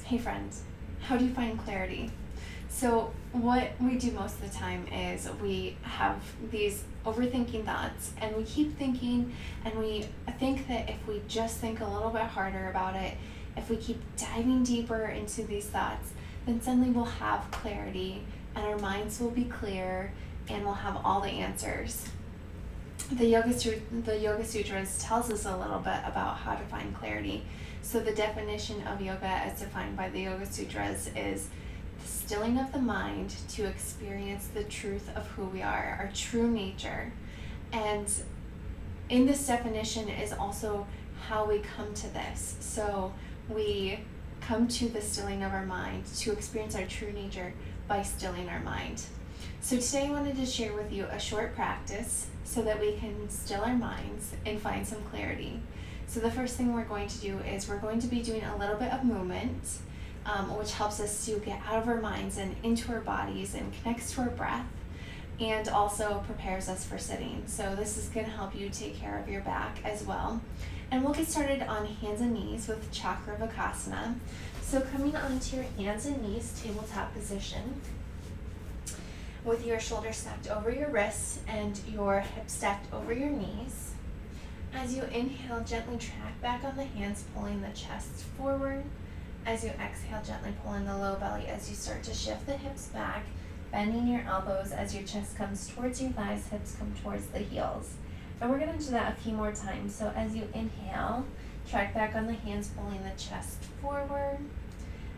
Hey friends, how do you find clarity? So, what we do most of the time is we have these overthinking thoughts and we keep thinking, and we think that if we just think a little bit harder about it, if we keep diving deeper into these thoughts, then suddenly we'll have clarity and our minds will be clear and we'll have all the answers. The Yoga Sutras tells us a little bit about how to find clarity. So the definition of yoga as defined by the Yoga Sutras is the stilling of the mind to experience the truth of who we are, our true nature. And in this definition is also how we come to this. So we come to the stilling of our mind to experience our true nature by stilling our mind. So today I wanted to share with you a short practice so that we can still our minds and find some clarity. So the first thing we're going to do is we're going to be doing a little bit of movement, which helps us to get out of our minds and into our bodies and connects to our breath, and also prepares us for sitting. So this is going to help you take care of your back as well. And we'll get started on hands and knees with Chakravakasana. So coming onto your hands and knees, tabletop position, with your shoulders stacked over your wrists and your hips stacked over your knees. As you inhale, gently track back on the hands, pulling the chest forward. As you exhale, gently pull in the low belly as you start to shift the hips back, bending your elbows as your chest comes towards your thighs, hips come towards the heels. And we're going to do that a few more times. So as you inhale, track back on the hands, pulling the chest forward.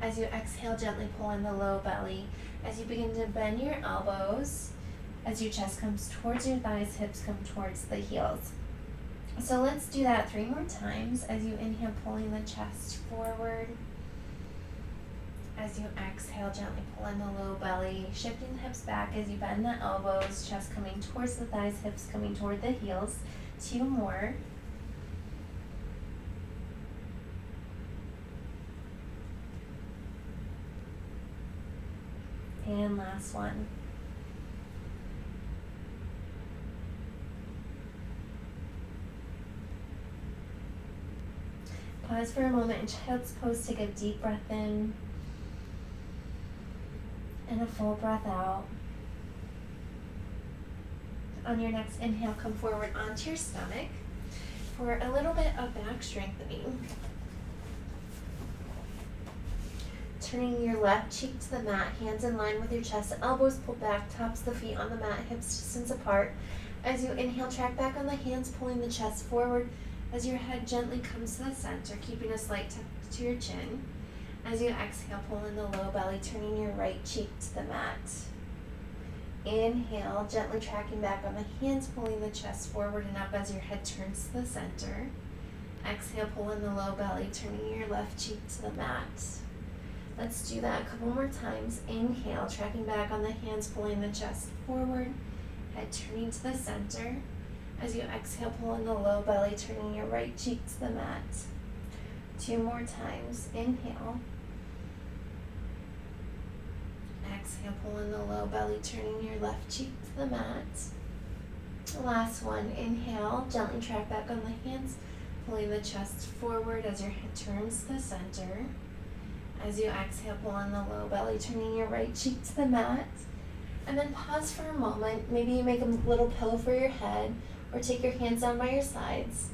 As you exhale, gently pull in the low belly. As you begin to bend your elbows, as your chest comes towards your thighs, hips come towards the heels. So let's do that 3 more times. As you inhale, pulling the chest forward. As you exhale, gently pull in the low belly, shifting the hips back as you bend the elbows, chest coming towards the thighs, hips coming toward the heels. 2 more. And last one. Pause for a moment in child's pose. Take a deep breath in and a full breath out. On your next inhale, come forward onto your stomach for a little bit of back strengthening. Turning your left cheek to the mat, hands in line with your chest, elbows pulled back, tops of the feet on the mat, hips distance apart. As you inhale, track back on the hands, pulling the chest forward as your head gently comes to the center, keeping a slight tuck to your chin. As you exhale, pull in the low belly, turning your right cheek to the mat. Inhale, gently tracking back on the hands, pulling the chest forward and up as your head turns to the center. Exhale, pull in the low belly, turning your left cheek to the mat. Let's do that a couple more times. Inhale, tracking back on the hands, pulling the chest forward, head turning to the center. As you exhale, pull in the low belly, turning your right cheek to the mat. 2 more times. Inhale. Exhale, pull in the low belly, turning your left cheek to the mat. Last one. Inhale, gently track back on the hands, pulling the chest forward as your head turns to the center. As you exhale, pull in the low belly, turning your right cheek to the mat. And then pause for a moment. Maybe you make a little pillow for your head or take your hands down by your sides.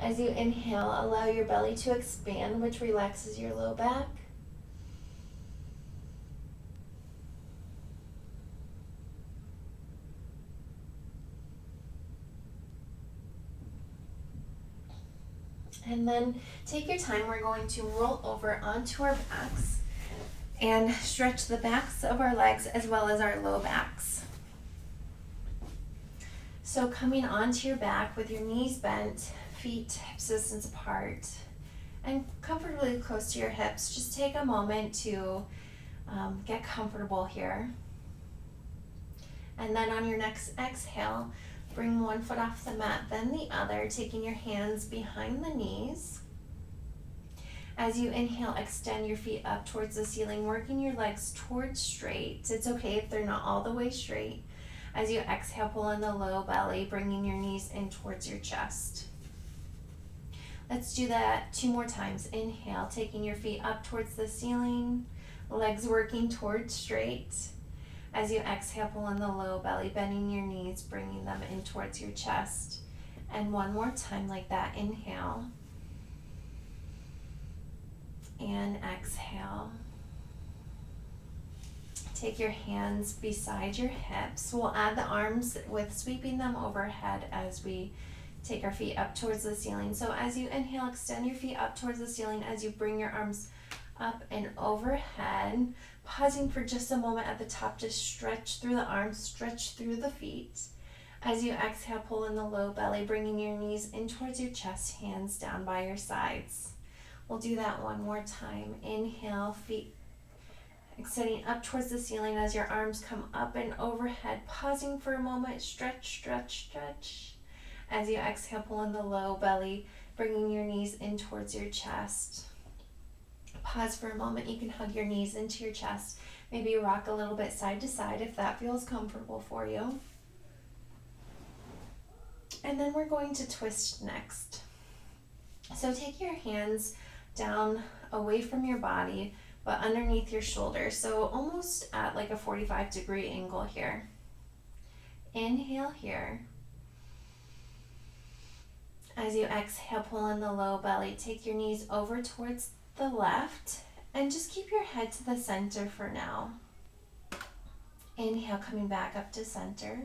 As you inhale, allow your belly to expand, which relaxes your low back. And then take your time. We're going to roll over onto our backs and stretch the backs of our legs as well as our low backs. So coming onto your back with your knees bent, feet hips distance apart, and comfortably close to your hips, just take a moment to get comfortable here. And then on your next exhale, bring one foot off the mat, then the other, taking your hands behind the knees. As you inhale, extend your feet up towards the ceiling, working your legs towards straight. It's okay if they're not all the way straight. As you exhale, pull in the low belly, bringing your knees in towards your chest. Let's do that 2 more times. Inhale, taking your feet up towards the ceiling, legs working towards straight. As you exhale, pull in the low belly, bending your knees, bringing them in towards your chest. And one more time like that. Inhale. And exhale. Take your hands beside your hips. We'll add the arms with sweeping them overhead as we take our feet up towards the ceiling. So as you inhale, extend your feet up towards the ceiling as you bring your arms up and overhead. Pausing for just a moment at the top to stretch through the arms, stretch through the feet. As you exhale, pull in the low belly, bringing your knees in towards your chest, hands down by your sides. We'll do that one more time. Inhale, feet extending up towards the ceiling as your arms come up and overhead. Pausing for a moment, stretch, stretch, stretch. As you exhale, pull in the low belly, bringing your knees in towards your chest. Pause for a moment. You can hug your knees into your chest. Maybe rock a little bit side to side if that feels comfortable for you. And then we're going to twist next. So take your hands down away from your body, but underneath your shoulders. So almost at like a 45-degree angle here. Inhale here. As you exhale, pull in the low belly. Take your knees over towards the left and just keep your head to the center for now. Inhale, coming back up to center.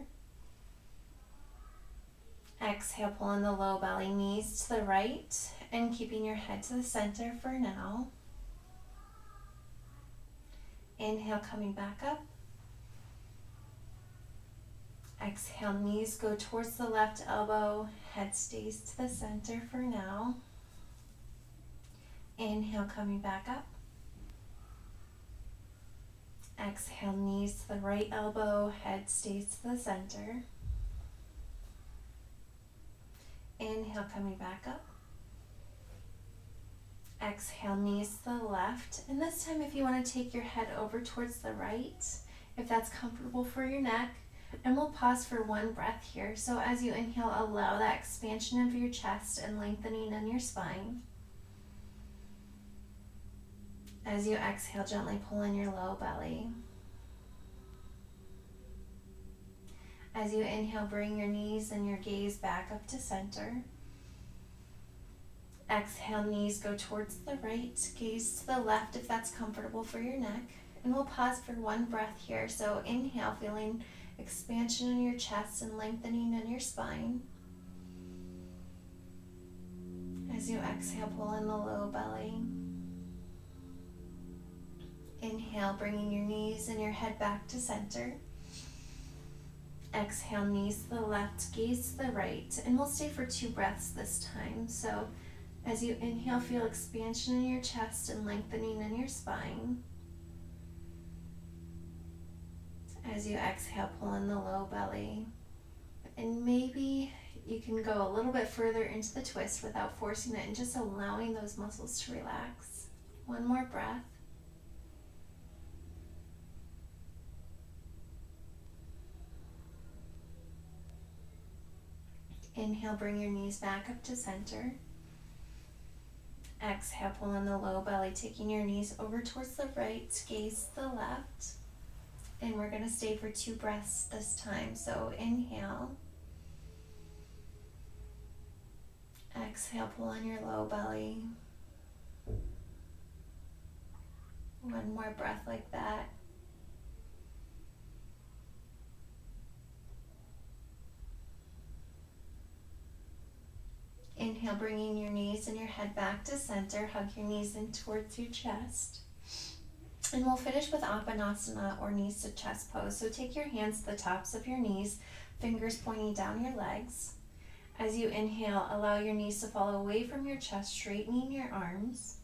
Exhale, pull in the low belly, knees to the right and keeping your head to the center for now. Inhale, coming back up. Exhale, knees go towards the left elbow, head stays to the center for now. Inhale, coming back up. Exhale, knees to the right elbow, head stays to the center. Inhale, coming back up. Exhale, knees to the left. And this time, if you want to take your head over towards the right, if that's comfortable for your neck. And we'll pause for one breath here. So as you inhale, allow that expansion of your chest and lengthening in your spine. As you exhale, gently pull in your low belly. As you inhale, bring your knees and your gaze back up to center. Exhale, knees go towards the right, gaze to the left if that's comfortable for your neck. And we'll pause for one breath here. So inhale, feeling expansion in your chest and lengthening in your spine. As you exhale, pull in the low belly. Inhale, bringing your knees and your head back to center. Exhale, knees to the left, gaze to the right. And we'll stay for 2 breaths this time. So as you inhale, feel expansion in your chest and lengthening in your spine. As you exhale, pull in the low belly. And maybe you can go a little bit further into the twist without forcing it and just allowing those muscles to relax. One more breath. Inhale, bring your knees back up to center. Exhale, pull in the low belly, taking your knees over towards the right, gaze to the left. And we're going to stay for 2 breaths this time. So inhale. Exhale, pull in your low belly. One more breath like that. Inhale, bringing your knees and your head back to center. Hug your knees in towards your chest. And we'll finish with Apanasana or knees to chest pose. So take your hands to the tops of your knees, fingers pointing down your legs. As you inhale, allow your knees to fall away from your chest, straightening your arms.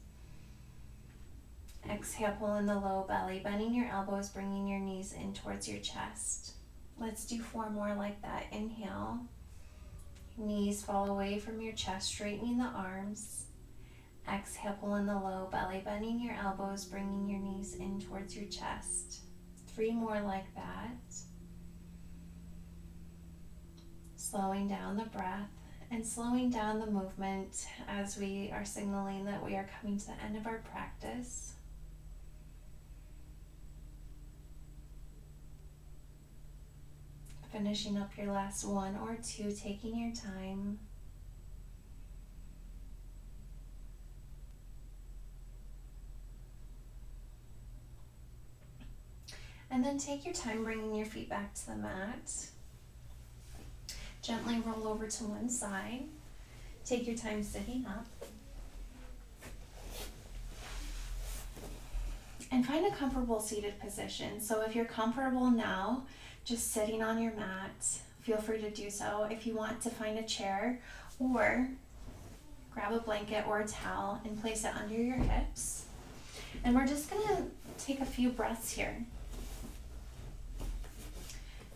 Exhale, pull in the low belly, bending your elbows, bringing your knees in towards your chest. Let's do 4 more like that. Inhale. Knees fall away from your chest, straightening the arms. Exhale, pull in the low belly, bending your elbows, bringing your knees in towards your chest. 3 more like that. Slowing down the breath and slowing down the movement as we are signaling that we are coming to the end of our practice. Finishing up your last one or two, taking your time. And then take your time bringing your feet back to the mat. Gently roll over to one side. Take your time sitting up. And find a comfortable seated position. So if you're comfortable now, just sitting on your mat, feel free to do so. If you want to find a chair, or grab a blanket or a towel and place it under your hips. And we're just gonna take a few breaths here.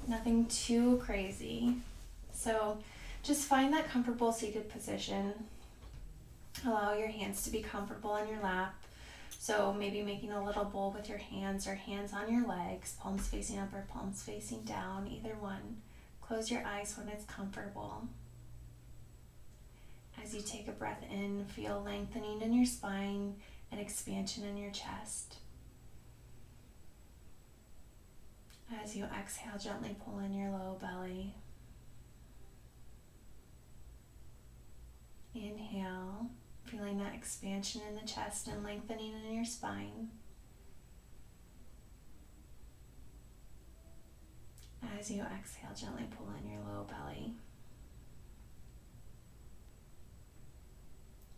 Nothing too crazy. So just find that comfortable seated position. Allow your hands to be comfortable on your lap. So maybe making a little bowl with your hands or hands on your legs, palms facing up or palms facing down, either one. Close your eyes when it's comfortable. As you take a breath in, feel lengthening in your spine and expansion in your chest. As you exhale, gently pull in your low belly. Inhale, feeling that expansion in the chest and lengthening in your spine. As you exhale, gently pull in your low belly.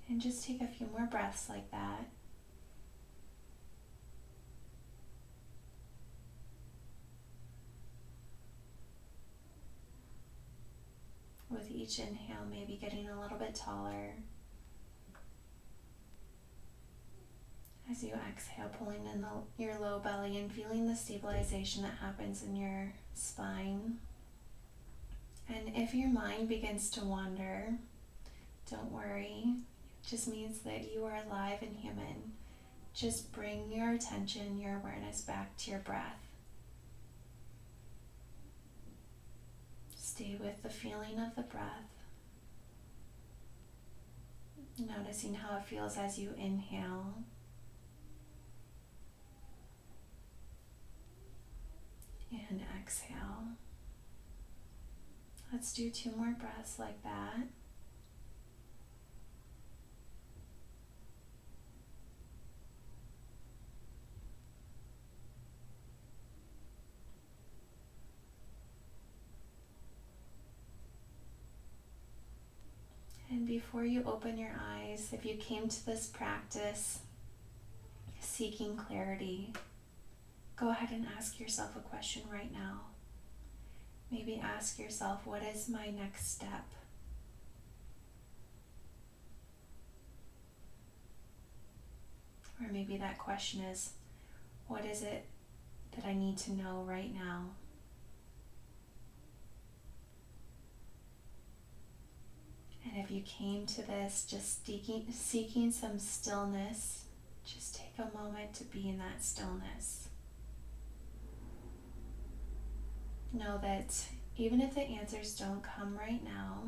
And just take a few more breaths like that. With each inhale, maybe getting a little bit taller. As you exhale, pulling in your low belly and feeling the stabilization that happens in your spine. And if your mind begins to wander, don't worry. It just means that you are alive and human. Just bring your attention, your awareness back to your breath. Stay with the feeling of the breath. Noticing how it feels as you inhale. And exhale. Let's do 2 more breaths like that. And before you open your eyes, if you came to this practice seeking clarity, go ahead and ask yourself a question right now. Maybe ask yourself, what is my next step? Or maybe that question is, what is it that I need to know right now? And if you came to this just seeking some stillness, just take a moment to be in that stillness. Know that even if the answers don't come right now,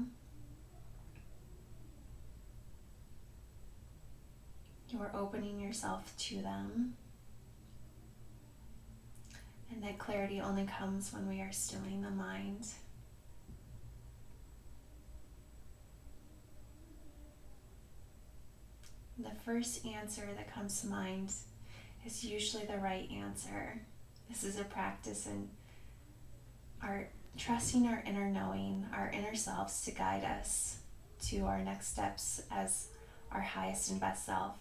you are opening yourself to them. And that clarity only comes when we are stilling the mind. The first answer that comes to mind is usually the right answer. This is a practice in our trusting our inner knowing, our inner selves to guide us to our next steps as our highest and best self.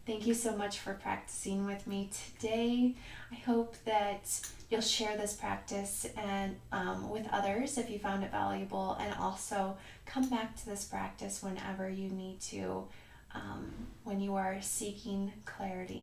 Thank you so much for practicing with me today. I hope that you'll share this practice and with others if you found it valuable, and also come back to this practice whenever you need to, when you are seeking clarity.